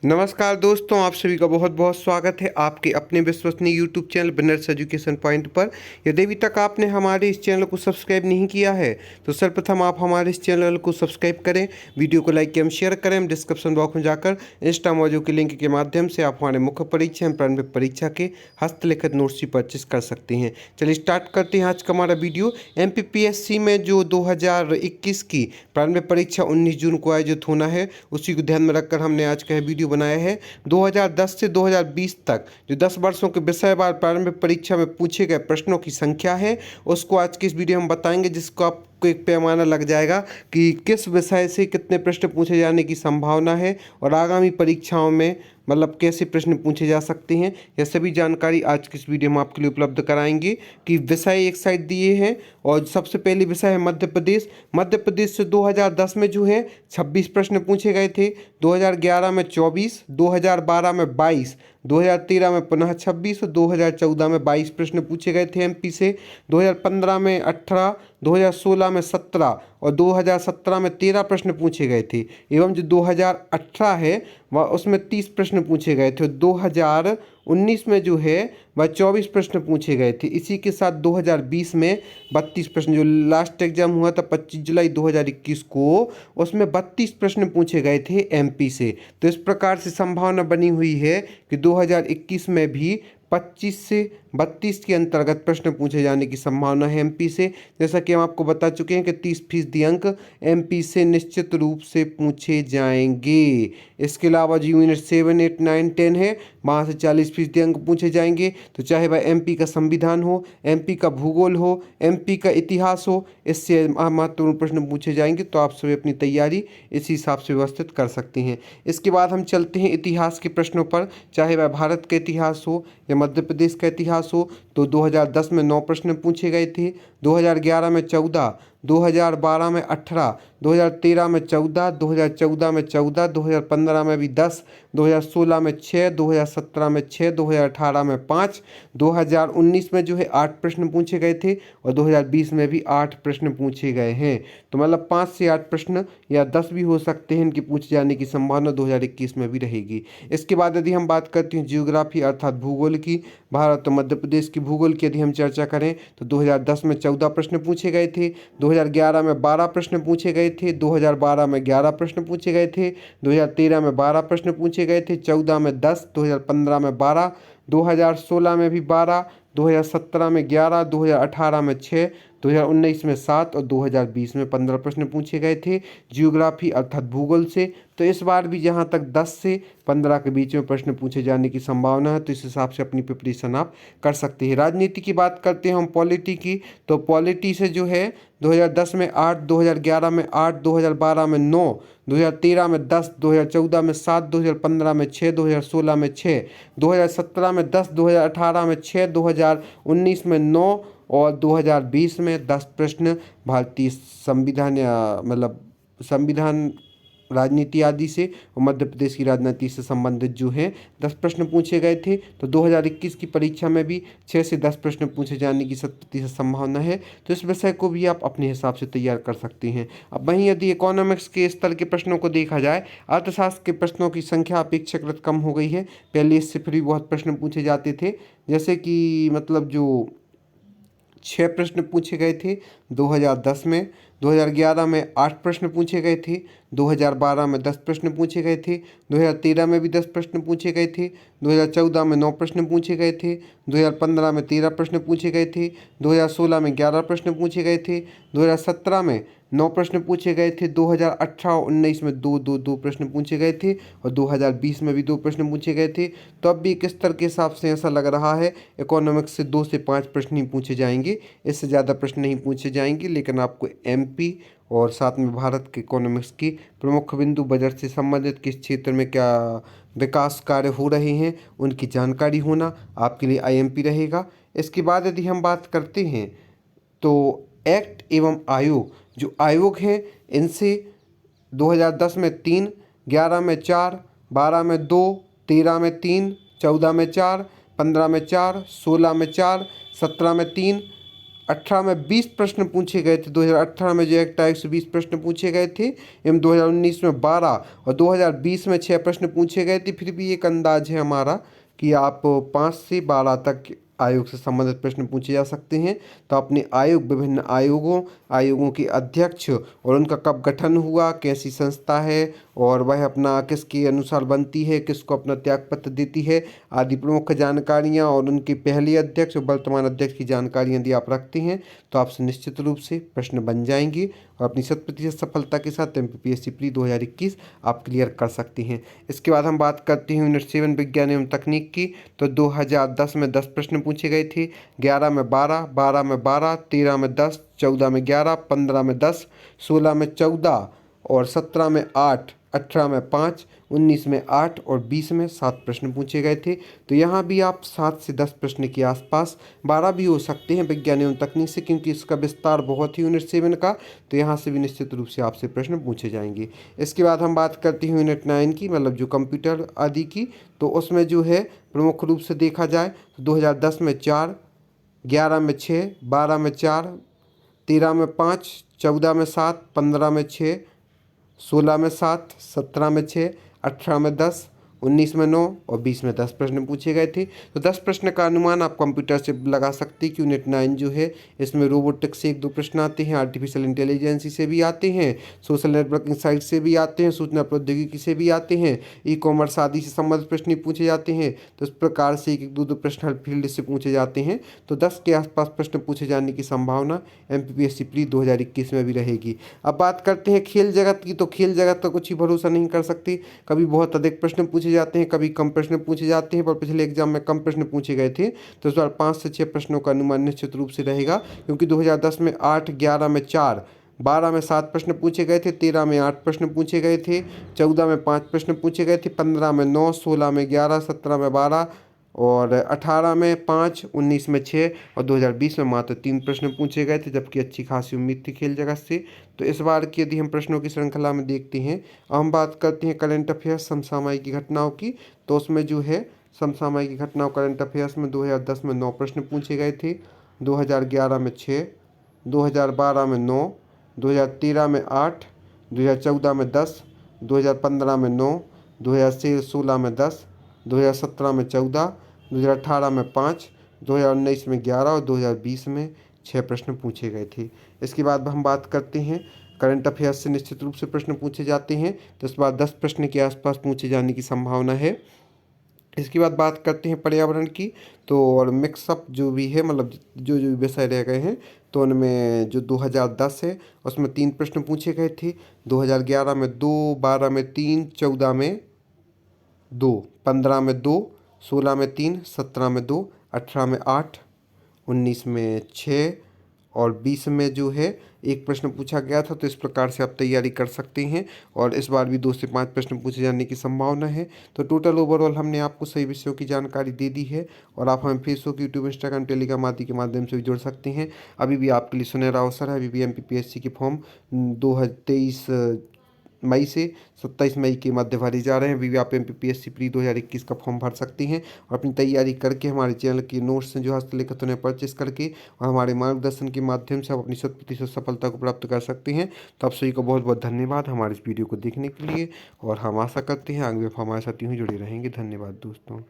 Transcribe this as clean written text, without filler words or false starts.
नमस्कार दोस्तों, आप सभी का बहुत बहुत स्वागत है आपके अपने विश्वसनीय YouTube channel winners education point पर। यदि अभी तक आपने हमारे इस चैनल को सब्सक्राइब नहीं किया है तो सर्वप्रथम आप हमारे इस चैनल को सब्सक्राइब करें, वीडियो को लाइक एवं शेयर करें। डिस्क्रिप्शन बॉक्स में जाकर इंस्टा मौजू के लिंक के माध्यम से आप हमारे मुख्य परीक्षा एवं प्रारंभिक परीक्षा के हस्तलिखित नोट्स की परचेस कर सकते हैं। चलिए स्टार्ट करते हैं आज का हमारा वीडियो। MPPSC में जो 2021 की प्रारंभिक परीक्षा 19 जून को आयोजित होना है, उसी को ध्यान में रखकर हमने आज का वीडियो बनाया है। 2010 से 2020 तक जो 10 वर्षों के विषयवार प्रारंभिक परीक्षा में पूछे गए प्रश्नों की संख्या है, उसको आज की इस वीडियो में बताएंगे, जिसको आपको एक पैमाना लग जाएगा कि किस विषय से कितने प्रश्न पूछे जाने की संभावना है और आगामी परीक्षाओं में मतलब कैसे प्रश्न पूछे जा सकते हैं। यह सभी जानकारी आज की इस वीडियो में आपके लिए उपलब्ध कराएंगे कि विषय एक साइड दिए हैं और सबसे पहले विषय है मध्य प्रदेश। मध्य प्रदेश से 2010 में जो है 26 प्रश्न पूछे गए थे, 2011 में 24, 2012 में 22, 2013 में पुनः 26 और 2014 में 22 प्रश्न पूछे गए थे MP से। 2015 में 18, 2016 में 17 और 2017 में 13 प्रश्न पूछे गए थे। एवं जो 2018 है वह उसमें 30 प्रश्न पूछे गए थे। 2019 में जो है वह 24 प्रश्न पूछे गए थे। इसी के साथ 2020 में 32 प्रश्न, जो लास्ट एग्जाम हुआ था 25 जुलाई 2021 को, उसमें 32 प्रश्न पूछे गए थे MP से। तो इस प्रकार से संभावना बनी हुई है कि 2021 में भी 25 से 32 के अंतर्गत प्रश्न पूछे जाने की संभावना है MP से। जैसा कि हम आपको बता चुके हैं कि 30% अंक MP से निश्चित रूप से पूछे जाएंगे। इसके अलावा जो यूनिट 7, 8, 9, 10 है, वहाँ से 40% अंक पूछे जाएंगे। तो चाहे वह MP का संविधान हो, MP का भूगोल हो, MP का इतिहास हो, इससे महत्वपूर्ण प्रश्न पूछे जाएंगे। तो आप सभी अपनी तैयारी इसी हिसाब से व्यवस्थित कर सकते हैं। इसके बाद हम चलते हैं इतिहास के प्रश्नों पर। चाहे वह भारत का इतिहास हो या मध्य प्रदेश का इतिहास हो, तो 2010 में 9 प्रश्न पूछे गए थे, 2011 में 14, 2012 में 18, 2013 में 14, 2014 में 14, 2015 में भी 10, 2016 में 6, 2017 में 6, 2018 में 5, 2019 में जो है 8 प्रश्न पूछे गए थे और 2020 में भी 8 प्रश्न पूछे गए हैं। तो मतलब 5 से 8 प्रश्न या 10 भी हो सकते हैं, इनकी पूछे जाने की संभावना 2021 में भी रहेगी। इसके बाद यदि हम बात करते हैं जियोग्राफी अर्थात भूगोल की, भारत और मध्य प्रदेश की भूगोल की यदि हम चर्चा करें तो 2010 में 14 प्रश्न पूछे गए थे, 2011 में 12 प्रश्न पूछे गए थे, 2012 में 11 प्रश्न पूछे गए थे, 2013 में 12 प्रश्न पूछे गए थे, 14 में 10, 2015 में 12, 2016 में भी 12, 2017 में 11, 2018 में 6, 2019 में 7 और 2020 में 15 प्रश्न पूछे गए थे जियोग्राफी अर्थात भूगोल से। तो इस बार भी जहां तक 10 से 15 के बीच में प्रश्न पूछे जाने की संभावना है, तो इस हिसाब से अपनी प्रिपरेशन आप कर सकते हैं। राजनीति की बात करते हैं हम पॉलिटी की, तो पॉलिटी से जो है 2010 में 8, 2011 में 8, 2012 में 9, 2013 में 10, 2014 में 7, 2015 में 6, 2016 में 6, 2017 में 10, 2018 में 6, 2019 में 9 और 2020 में 10 प्रश्न भारतीय संविधान या मतलब संविधान, राजनीति आदि से और मध्य प्रदेश की राजनीति से संबंधित जो है 10 प्रश्न पूछे गए थे। तो 2021 की परीक्षा में भी 6 से 10 प्रश्न पूछे जाने की 100% संभावना है। तो इस विषय को भी आप अपने हिसाब से तैयार कर सकते हैं। अब वहीं यदि इकोनॉमिक्स के स्तर के प्रश्नों को देखा जाए, अर्थशास्त्र के प्रश्नों की संख्या अपेक्षाकृत कम हो गई है। पहले इससे फिर भी बहुत प्रश्न पूछे जाते थे, जैसे कि मतलब जो 6 प्रश्न पूछे गए थे 2010 में, 2011 में 8 प्रश्न पूछे गए थे, 2012 में 10 प्रश्न पूछे गए थे, 2013 में भी 10 प्रश्न पूछे गए थे, 2014 में 9 प्रश्न पूछे गए थे, 2015 में 13 प्रश्न पूछे गए थे, 2016 में 11 प्रश्न पूछे गए थे, 2017 में 9 प्रश्न पूछे गए थे, 2018 और 19 में 2 प्रश्न पूछे गए थे और 2020 में भी 2 प्रश्न पूछे गए थे। तो अब भी एक स्तर के हिसाब से ऐसा लग रहा है इकोनॉमिक्स से 2 से 5 प्रश्न ही पूछे जाएंगे, इससे ज़्यादा प्रश्न नहीं पूछे जाएंगे। लेकिन आपको MP और साथ में भारत के इकोनॉमिक्स की प्रमुख बिंदु, बजट से संबंधित किस क्षेत्र में क्या विकास कार्य हो रहे हैं, उनकी जानकारी होना आपके लिए IMP रहेगा। इसके बाद यदि हम बात करते हैं तो एक्ट एवं आयोग, जो आयोग हैं इनसे 2010 में 3, 11 में 4, 12 में 2, 13 में 3, 14 में 4, 15 में 4, 16 में 4, 17 में 3, 2018 में 20 प्रश्न पूछे गए थे। 2018 में जो है 120 प्रश्न पूछे गए थे एवं 2019 में 12 और 2020 में 6 प्रश्न पूछे गए थे। फिर भी एक अंदाज है हमारा कि आप 5 से 12 तक आयोग से संबंधित प्रश्न पूछे जा सकते हैं। तो अपने विभिन्न आयोगों के अध्यक्ष और उनका कब गठन हुआ, कैसी संस्था है और वह अपना किसके अनुसार बनती है, किसको अपना त्यागपत्र देती है आदि प्रमुख जानकारियां और उनके पहले अध्यक्ष और वर्तमान अध्यक्ष की जानकारियां यदि आप रखते हैं तो आपसे निश्चित रूप से प्रश्न बन जाएंगे और अपनी 100% सफलता के साथ MPPSC प्री 2021 आप क्लियर कर सकते हैं। इसके बाद हम बात करते हैं यूनिट 7 विज्ञान एवं तकनीक की। तो 2010 में 10 प्रश्न पूछे गए थे, 11 में 12, 12 में 12, 13 में 10, 14 में 11, 15 में 10, 16 में 14 और 17 में 8, 18 में 5, 19 में 8 और 20 में 7 प्रश्न पूछे गए थे। तो यहाँ भी आप 7 से 10 प्रश्न के आसपास, 12 भी हो सकते हैं विज्ञान एवं तकनीक से, क्योंकि इसका विस्तार बहुत ही यूनिट 7 का, तो यहाँ से भी निश्चित रूप से आपसे प्रश्न पूछे जाएंगे। इसके बाद हम बात करते हैं यूनिट 9 की, मतलब जो कंप्यूटर आदि की। तो उसमें जो है प्रमुख रूप से देखा जाए तो 2010 में 4, 11 में 6, 12 में 4, 13 में 5, 14 में 7, 15 में 6, 16 में 7, 17 में 6, 18 में 10, 19 में 9 और 20 में 10 प्रश्न पूछे गए थे। तो 10 प्रश्न का अनुमान आप कंप्यूटर से लगा सकते हैं कि यूनिट 9 जो है इसमें रोबोटिक्स से 1-2 प्रश्न आते हैं, आर्टिफिशियल इंटेलिजेंसी से भी आते हैं, सोशल नेटवर्किंग साइट से भी आते हैं, सूचना प्रौद्योगिकी से भी आते हैं, ई-कॉमर्स आदि से संबंधित प्रश्न पूछे जाते हैं। तो इस प्रकार से 1-2 प्रश्न हर फील्ड से पूछे जाते हैं। तो 10 के आसपास प्रश्न पूछे जाने की संभावना MPPSC प्री 2021 में भी रहेगी। अब बात करते हैं खेल जगत की। तो खेल जगत का कुछ ही भरोसा नहीं कर सकते, कभी बहुत अधिक प्रश्न पूछे जाते हैं, कभी कम प्रश्न पूछे जाते हैं। पर पिछले एग्जाम में कम प्रश्न पूछे गए थे, तो इस बार 5 से 6 प्रश्नों का अनुमान निश्चित रूप से रहेगा, क्योंकि 2010 में 8, 11 में 4, 12 में 7 प्रश्न पूछे गए थे, 13 में 8 प्रश्न पूछे गए थे, 14 में 5 प्रश्न पूछे गए थे, 15 में 9, 16 में 11, 17 में 12 और 18 में 5, 19 में 6 और 2020 में मात्र 3 प्रश्न पूछे गए थे, जबकि अच्छी खासी उम्मीद थी खेल जगत से। तो इस बार की यदि हम प्रश्नों की श्रृंखला में देखते हैं, हम बात करते हैं करंट अफेयर्स समसामयिक घटनाओं की। तो उसमें जो है समसामयिक घटनाओं करंट अफेयर्स में 2010 में 9 प्रश्न पूछे गए थे, 2011 में 6, 2012 में 9, 2013 में 8, 2014 में 10, 2015 में 9, 2016 में 10, 2017 में 14, 2018 में 5, 2019 में 11 और 2020 में 6 प्रश्न पूछे गए थे। इसके बाद हम बात करते हैं करंट अफेयर्स से निश्चित रूप से प्रश्न पूछे जाते हैं, तो इस बार 10 प्रश्न के आसपास पूछे जाने की संभावना है। इसके बाद बात करते हैं पर्यावरण की। तो और मिक्सअप जो भी है, मतलब जो जो विषय रह गए हैं, तो उनमें जो 2010 है उसमें 3 प्रश्न पूछे गए थे, 2011 में 2, 12 में 3, 14 में 2, 15 में 2, 16 में 3, 17 में 2, 18 में 8, 19 में 6 और 20 में जो है 1 प्रश्न पूछा गया था। तो इस प्रकार से आप तैयारी कर सकते हैं और इस बार भी 2 से 5 प्रश्न पूछे जाने की संभावना है। तो टोटल ओवरऑल हमने आपको सही विषयों की जानकारी दे दी है और आप हमें फेसबुक, यूट्यूब, इंस्टाग्राम, टेलीग्राम आदि के माध्यम से भी जुड़ सकते हैं। अभी भी आपके लिए सुनहरा अवसर है। अभी भी MPPSC के फॉर्म 23 मई से 27 मई के मध्य भरे जा रहे हैं। अभी भी आप MPPSC प्री 2021 का फॉर्म भर सकते हैं और अपनी तैयारी करके हमारे चैनल के नोट्स जो हस्तलिखित उन्हें परचेस करके और हमारे मार्गदर्शन के माध्यम से आप अपनी 100% सफलता को प्राप्त कर सकते हैं। तो आप सभी को बहुत बहुत धन्यवाद हमारे इस वीडियो को देखने के लिए और हम आशा करते हैं आगे भी आप हमारे साथ यूँ ही जुड़े रहेंगे। धन्यवाद दोस्तों।